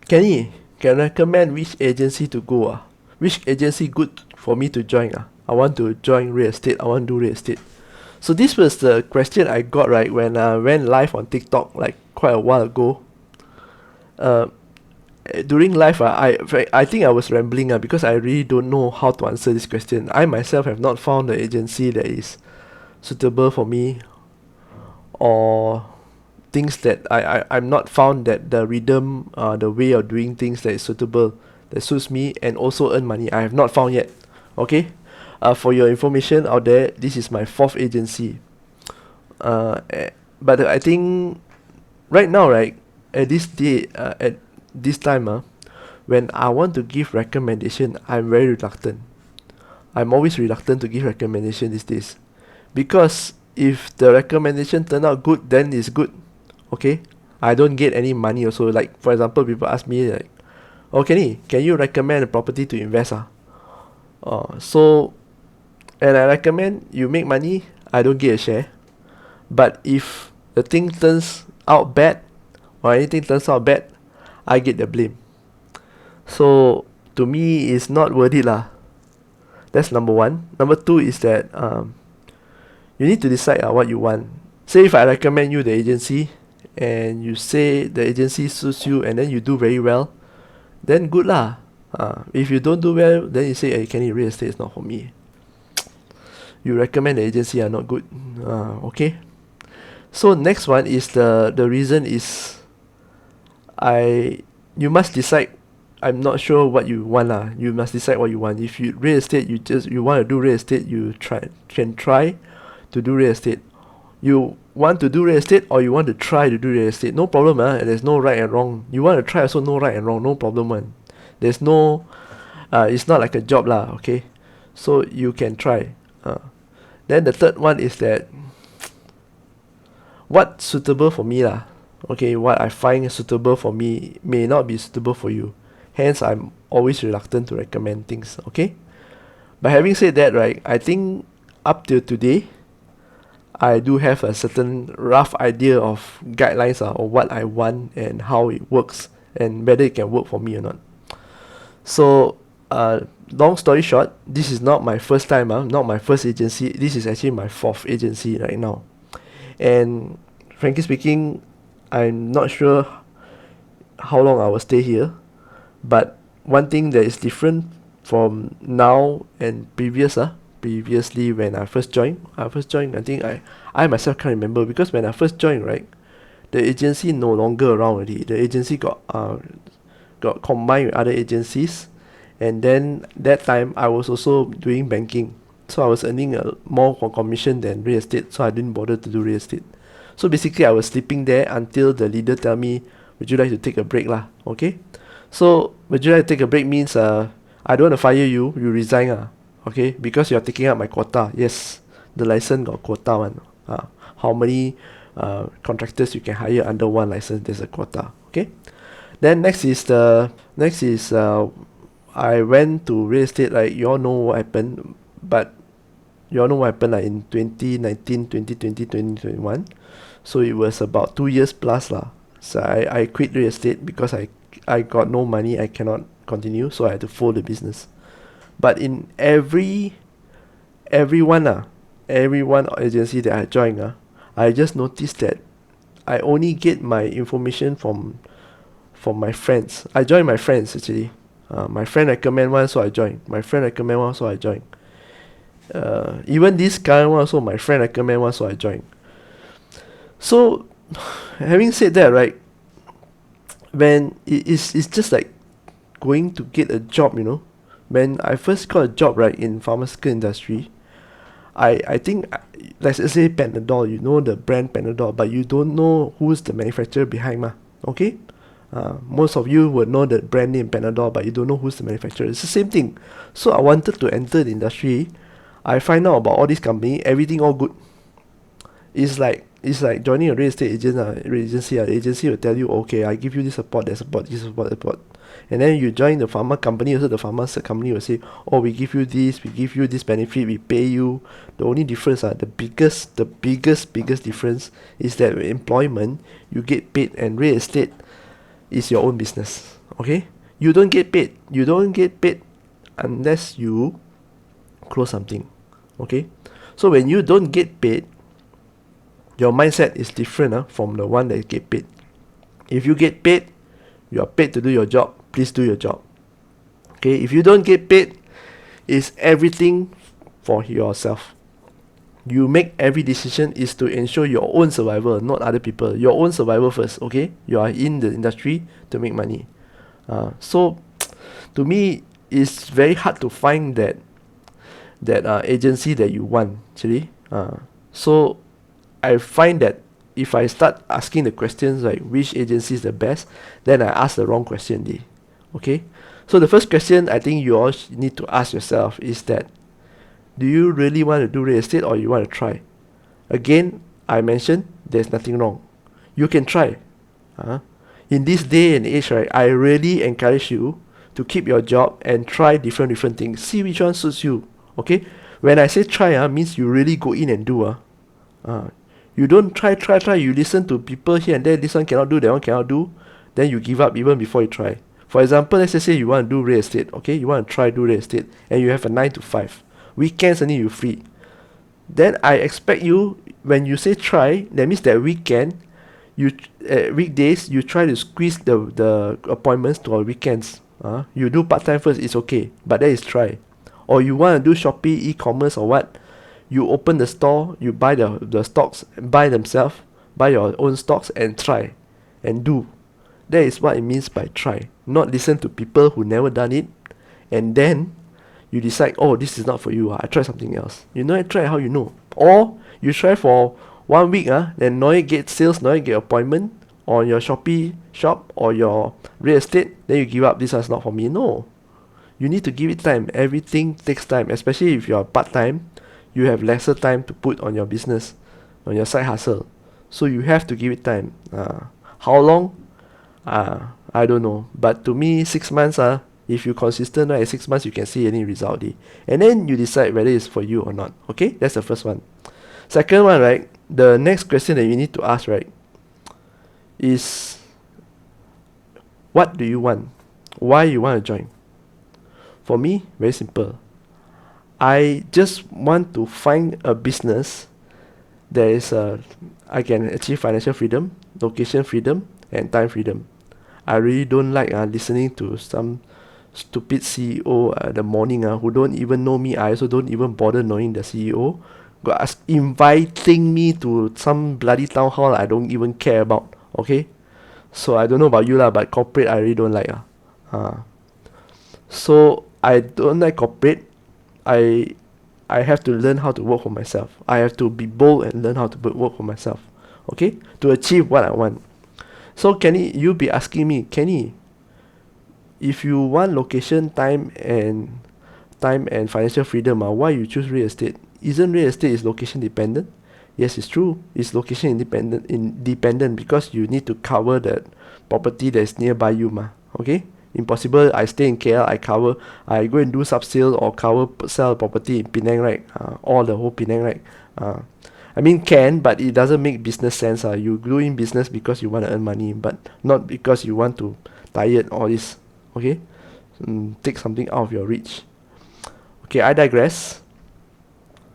Kenny, can recommend which agency to go? Which agency good for me to join? I want to join real estate. I want to do real estate. So this was the question I got right when I went live on TikTok like quite a while ago. During live, I think I was rambling because I really don't know how to answer this question. I myself have not found the agency that is suitable for me, or things that I'm not found that the rhythm, the way of doing things that is suitable, that suits me and also earn money. I have not found yet. Okay, for your information out there, this is my fourth agency. But I think right now, right, at this day, at this time, when I want to give recommendation, I'm very reluctant. I'm always reluctant to give recommendation these days, because if the recommendation turn out good, then it's good. Okay, I don't get any money also. Like for example, people ask me like, "Oh, Kenny, can you recommend a property to invest?" So, and I recommend you make money. I don't get a share. But if the thing turns out bad, or anything turns out bad, I get the blame. So to me, it's not worth it lah. That's number one. Number two is that you need to decide what you want. Say if I recommend you the agency, and you say the agency suits you, and then you do very well, then good lah. If you don't do well, then you say, "Hey, Kenny, real estate is not for me." You recommend the agency are not good. Okay. So next one is the reason is you must decide. I'm not sure what you want lah. You must decide what you want. If you real estate, you want to do real estate, you can try to do real estate. You want to do real estate, or you want to try to do real estate, no problem. There's no right and wrong. You want to try also, no right and wrong, no problem one. There's no it's not like a job lah. Okay, so you can try. Then the third one is that what's suitable for me lah. Okay, what I find suitable for me may not be suitable for you. Hence, I'm always reluctant to recommend things. Okay, but having said that, right, I think up till today, I do have a certain rough idea of guidelines of what I want and how it works, and whether it can work for me or not. So, long story short, this is not my first time, not my first agency. This is actually my fourth agency right now. And frankly speaking, I'm not sure how long I will stay here. But one thing that is different from now and previously when I first joined, I think I myself can't remember, because when I first joined, right, the agency no longer around already. The agency got combined with other agencies, and then that time I was also doing banking, so I was earning more commission than real estate, so I didn't bother to do real estate. So basically I was sleeping there until the leader tell me, "Would you like to take a break lah?" Okay, so would you like to take a break means I don't want to fire you, you resign okay, because you're taking up my quota. Yes, the license got quota one. How many contractors you can hire under one license, there's a quota. Okay, then next is I went to real estate. Like you all know what happened, but you all know what happened like in 2019, 2020, 2021. So it was about 2 years plus lah. So I quit real estate because I got no money. I cannot continue, so I had to fold the business. But in every one agency that I joined, I just noticed that I only get my information from my friends. I joined my friends actually. My friend recommend one, so I joined. My friend recommend one, so I joined. Even this current one also, my friend recommend one, so I joined. So, having said that, right, when it's just like going to get a job, when I first got a job, right, in pharmaceutical industry, I think, let's say Panadol, you know the brand Panadol, but you don't know who's the manufacturer behind okay? Most of you would know the brand name Panadol, but you don't know who's the manufacturer. It's the same thing. So I wanted to enter the industry. I find out about all these companies, everything all good. It's like joining a real estate agency. The agency will tell you, okay, I give you this support, that support, this support, that support. And then you join the pharma company, also the pharma company will say, oh, we give you this benefit, we pay you. The only difference, the biggest difference is that with employment, you get paid, and real estate is your own business. Okay? You don't get paid. You don't get paid unless you close something. Okay? So when you don't get paid, your mindset is different from the one that get paid. If you get paid, you are paid to do your job. Please do your job. Okay? If you don't get paid, it's everything for yourself. You make every decision is to ensure your own survival, not other people. Your own survival first. Okay? You are in the industry to make money. So to me, it's very hard to find that agency that you want actually. So I find that if I start asking the questions like which agency is the best, then I ask the wrong question. Okay, so the first question I think you all need to ask yourself is that, do you really want to do real estate or you want to try? Again, I mentioned there's nothing wrong. You can try. In this day and age, right, I really encourage you to keep your job and try different things. See which one suits you. Okay? When I say try, means you really go in and do. You don't try. You listen to people here and there. This one cannot do, that one cannot do. Then you give up even before you try. For example, let's just say you want to do real estate. Okay? You want to try do real estate. And you have a 9 to 5. Weekends only you free. Then I expect you, when you say try, that means that weekend, you weekdays you try to squeeze the appointments to our weekends. You do part time first, it's okay, but that is try. Or you want to do Shopee e-commerce or what? You open the store, you buy the stocks, buy themselves, buy your own stocks and try, and do. That is what it means by try. Not listen to people who never done it, and then you decide, oh, this is not for you. I try something else. You know, I try how you know. Or you try for 1 week, then no you get sales, no you get appointment on your Shopee shop or your real estate, then you give up. This is not for me. No, you need to give it time. Everything takes time, especially if you're part-time. You have lesser time to put on your business, on your side hustle. So you have to give it time. How long? I don't know. But to me, 6 months, if you consistent, right, 6 months you can see any result. And then you decide whether it's for you or not. Okay, that's the first one. Second one, right, the next question that you need to ask, right, is what do you want? Why you want to join? For me, very simple. I just want to find a business that is I can achieve financial freedom, location freedom, and time freedom. I really don't like listening to some stupid CEO the morning who don't even know me. I also don't even bother knowing the CEO. Got inviting me to some bloody town hall I don't even care about. Okay, so I don't know about you lah, but corporate I really don't like So I don't like corporate. I have to learn how to work for myself. I have to be bold and learn how to work for myself. Okay, to achieve what I want. So Kenny, you be asking me, Kenny, if you want location, time and financial freedom, why you choose real estate? Isn't real estate is location dependent? Yes, it's true. It's location independent because you need to cover that property that's nearby you, Okay? Impossible. I stay in KL. I go and do sub sale or sell property in Penang, right? All the whole Penang, right? I mean can, but it doesn't make business sense. You doing business because you want to earn money, but not because you want to tired all this. Okay, take something out of your reach. Okay, I digress.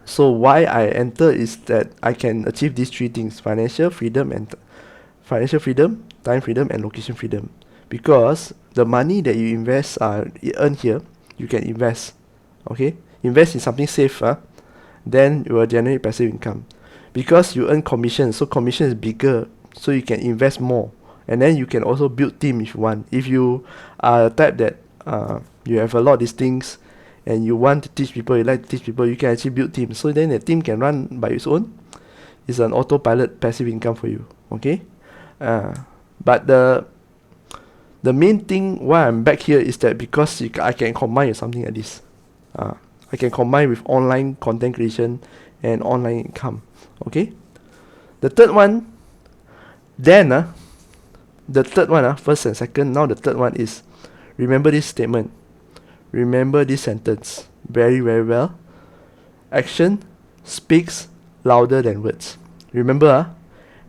So why I enter is that I can achieve these three things: financial freedom, time freedom, and location freedom. Because the money that you invest, you earn here, you can invest. Okay, invest in something safe. Then you will generate passive income. Because you earn commission, so commission is bigger, so you can invest more. And then you can also build team if you want. If you are the type that you have a lot of these things and you want to teach people, you like to teach people, you can actually build teams. So then the team can run by its own. It's an autopilot passive income for you. Okay? But the main thing why I'm back here is that because I can combine with something like this. I can combine with online content creation and online income. Okay? The third one, first and second, now the third one is, remember this statement. Remember this sentence very, very well. Action speaks louder than words. Remember,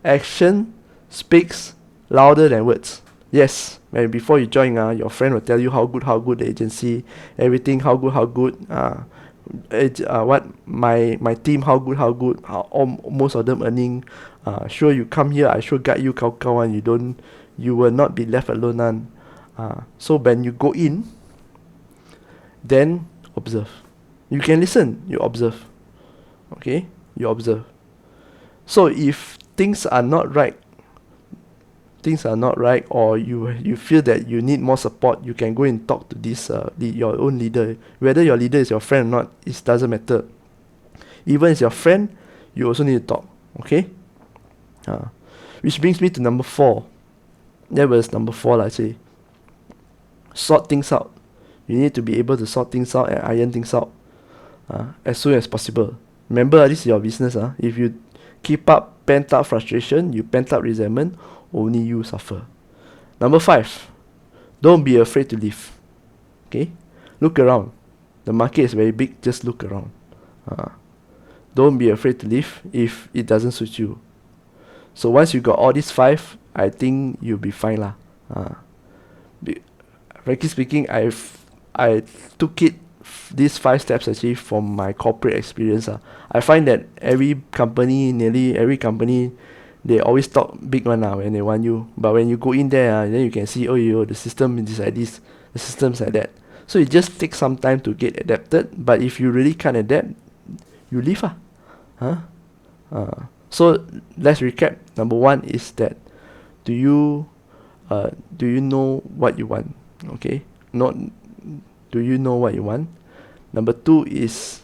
action speaks louder than words. Yes, when before you join, your friend will tell you how good the agency, everything, how good, what my team, how good, most of them earning. Sure, you come here, I sure guide you, one. You will not be left alone, one. So when you go in, then observe. You can listen, you observe. Okay, you observe. So if things are not right, or you feel that you need more support, you can go and talk to this your own leader. Whether your leader is your friend or not, it doesn't matter. Even as your friend, you also need to talk. Okay. Which brings me to number 4. That was number 4 lah. Say, sort things out. You need to be able to sort things out and iron things out as soon as possible. Remember, this is your business. If you keep up pent up frustration, you pent up resentment, only you suffer. Number 5, don't be afraid to leave. Okay, look around. The market is very big. Just look around. Don't be afraid to leave if it doesn't suit you. So once you got all these 5, I think you'll be fine lah. Frankly speaking, I took these 5 steps actually from my corporate experience. I find that nearly every company, they always talk big one when they want you. But when you go in there, then you can see, the system is like this, the system's like that. So it just takes some time to get adapted. But if you really can't adapt, you leave. So let's recap. Number 1 is that do you know what you want? Okay, not do you know what you want? Number 2 is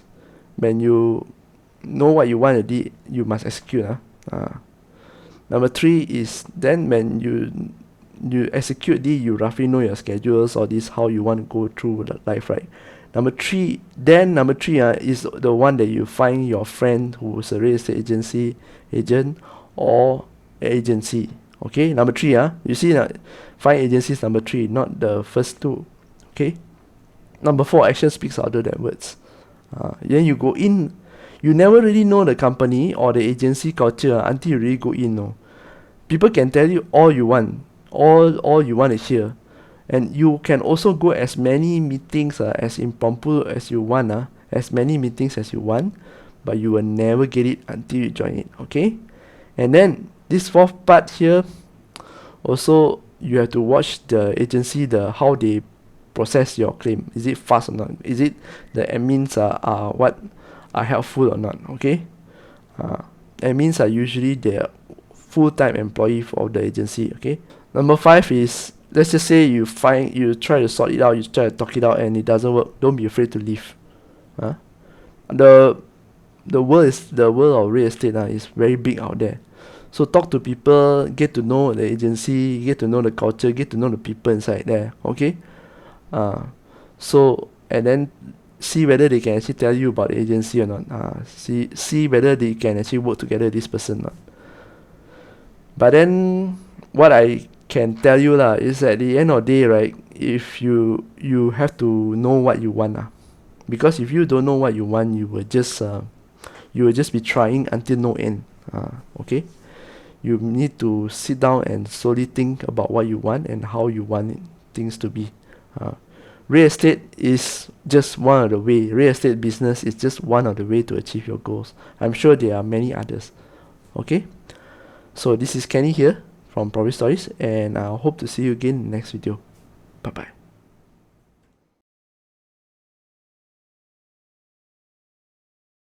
when you know what you want already, you must execute. Number 3 is then when you execute you roughly know your schedules or this how you want to go through the life, right? Number 3 is the one that you find your friend who's a real estate agent or agency. Okay, number 3, you see, find agencies, number 3, not the first 2. Okay, number 4, action speaks louder than words. Then you go in, you never really know the company or the agency culture until you really go in. No, people can tell you all you want, all you want to hear, and you can also go as many meetings as impromptu as you want, as many meetings as you want, but you will never get it until you join it. Okay, and then this 4th part here, also you have to watch the agency, how they process your claim. Is it fast or not? Is it the admins are helpful or not? Okay, admins are usually the full-time employee of the agency. Okay, number 5 is, let's just say you try to sort it out, you try to talk it out and it doesn't work. Don't be afraid to leave. The world of real estate is very big out there. So talk to people, get to know the agency, get to know the culture, get to know the people inside there. Okay, so and then see whether they can actually tell you about the agency or not. See whether they can actually work together with this person or not. But then what I can tell you is at the end of the day, right, if you have to know what you want, because if you don't know what you want, you will just be trying until no end. Okay, you need to sit down and slowly think about what you want and how you want things to be. Real estate is just one of the way. Real estate business is just one of the way to achieve your goals. I'm sure there are many others. Okay, so this is Kenny here from Property Stories, and I hope to see you again in the next video. Bye bye.